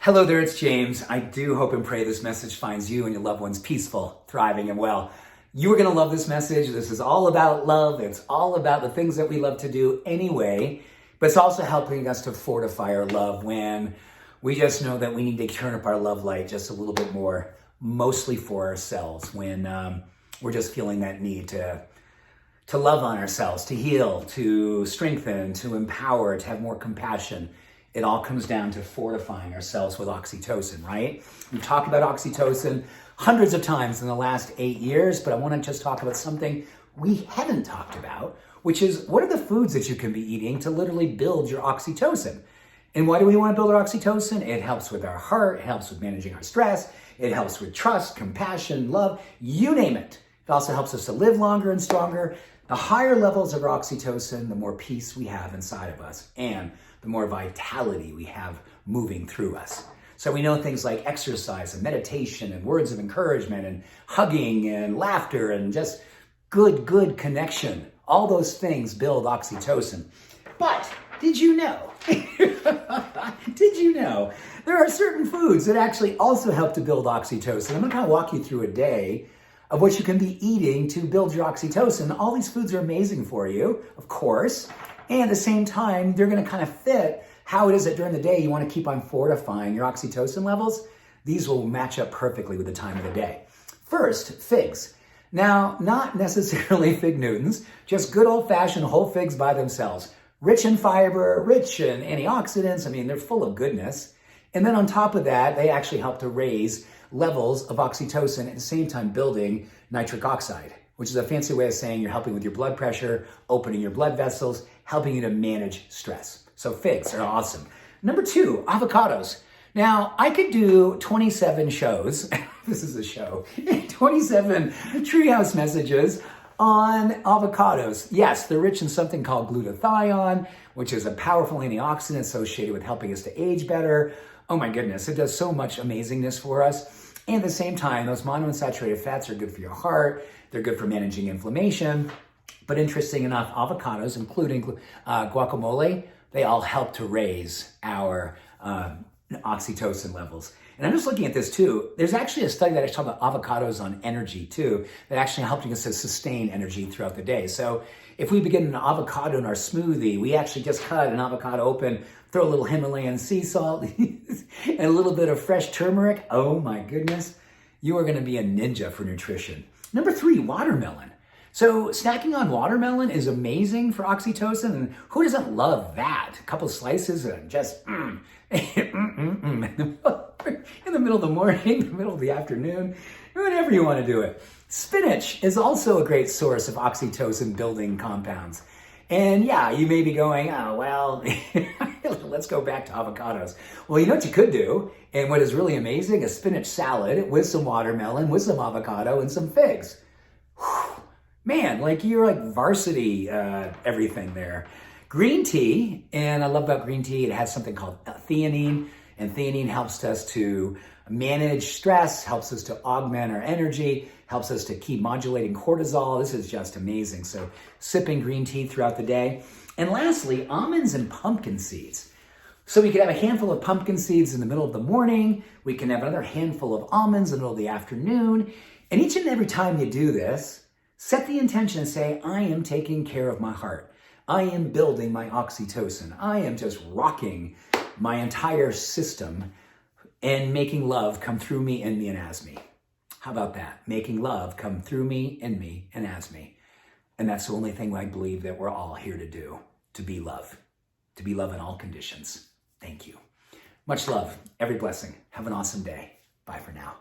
Hello there, it's James. I do hope and pray this message finds you and your loved ones peaceful, thriving, and well. You are going to love this message. This is all about love. It's all about the things that we love to do anyway, but it's also helping us to fortify our love when we just know that we need to turn up our love light just a little bit more, mostly for ourselves, when we're just feeling that need to love on ourselves, to heal, to strengthen, to empower, to have more compassion. It all comes down to fortifying ourselves with oxytocin, right? We've talked about oxytocin hundreds of times in the last 8 years, but I want to just talk about something we haven't talked about, which is what are the foods that you can be eating to literally build your oxytocin? And why do we want to build our oxytocin? It helps with our heart, it helps with managing our stress, it helps with trust, compassion, love, you name it. It also helps us to live longer and stronger. The higher levels of our oxytocin, the more peace we have inside of us, and the more vitality we have moving through us. So we know things like exercise and meditation and words of encouragement and hugging and laughter and just good connection. All those things build oxytocin. But did you know, there are certain foods that actually also help to build oxytocin? I'm gonna kind of walk you through a day of what you can be eating to build your oxytocin. All these foods are amazing for you, of course, and at the same time, they're gonna kind of fit how it is that during the day you wanna keep on fortifying your oxytocin levels. These will match up perfectly with the time of the day. First, figs. Now, not necessarily fig Newtons, just good old-fashioned whole figs by themselves. Rich in fiber, rich in antioxidants. I mean, they're full of goodness. And then on top of that, they actually help to raise levels of oxytocin at the same time building nitric oxide, which is a fancy way of saying you're helping with your blood pressure, opening your blood vessels, helping you to manage stress. So figs are awesome. Number 2, avocados. Now, I could do 27 shows, this is a show, 27 treehouse messages on avocados. Yes, they're rich in something called glutathione, which is a powerful antioxidant associated with helping us to age better. Oh my goodness, it does so much amazingness for us. And at the same time, those monounsaturated fats are good for your heart. They're good for managing inflammation. But interesting enough, avocados, including guacamole, they all help to raise our oxytocin levels. And I'm just looking at this too. There's actually a study that actually talks about avocados on energy too, that actually helping us to sustain energy throughout the day. So if we begin an avocado in our smoothie, we actually just cut an avocado open, throw a little Himalayan sea salt and a little bit of fresh turmeric. Oh my goodness, you are going to be a ninja for nutrition. Number 3, watermelon. So snacking on watermelon is amazing for oxytocin, and who doesn't love that? A couple slices and just in the middle of the morning, the middle of the afternoon, whenever you want to do it. Spinach is also a great source of oxytocin building compounds. And yeah, you may be going, oh, well, let's go back to avocados. Well, you know what you could do, and what is really amazing, a spinach salad with some watermelon, with some avocado, and some figs. Whew. Man, like you're like varsity everything there. Green tea, and I love about green tea, it has something called theanine, and theanine helps us to manage stress, helps us to augment our energy, helps us to keep modulating cortisol. This is just amazing. So sipping green tea throughout the day. And lastly, almonds and pumpkin seeds. So we could have a handful of pumpkin seeds in the middle of the morning. We can have another handful of almonds in the middle of the afternoon. And each and every time you do this, set the intention and say, I am taking care of my heart. I am building my oxytocin. I am just rocking my entire system and making love come through me, in me, and as me. How about that? Making love come through me, in me, and as me. And that's the only thing I believe that we're all here to do, to be love in all conditions. Thank you. Much love, every blessing. Have an awesome day. Bye for now.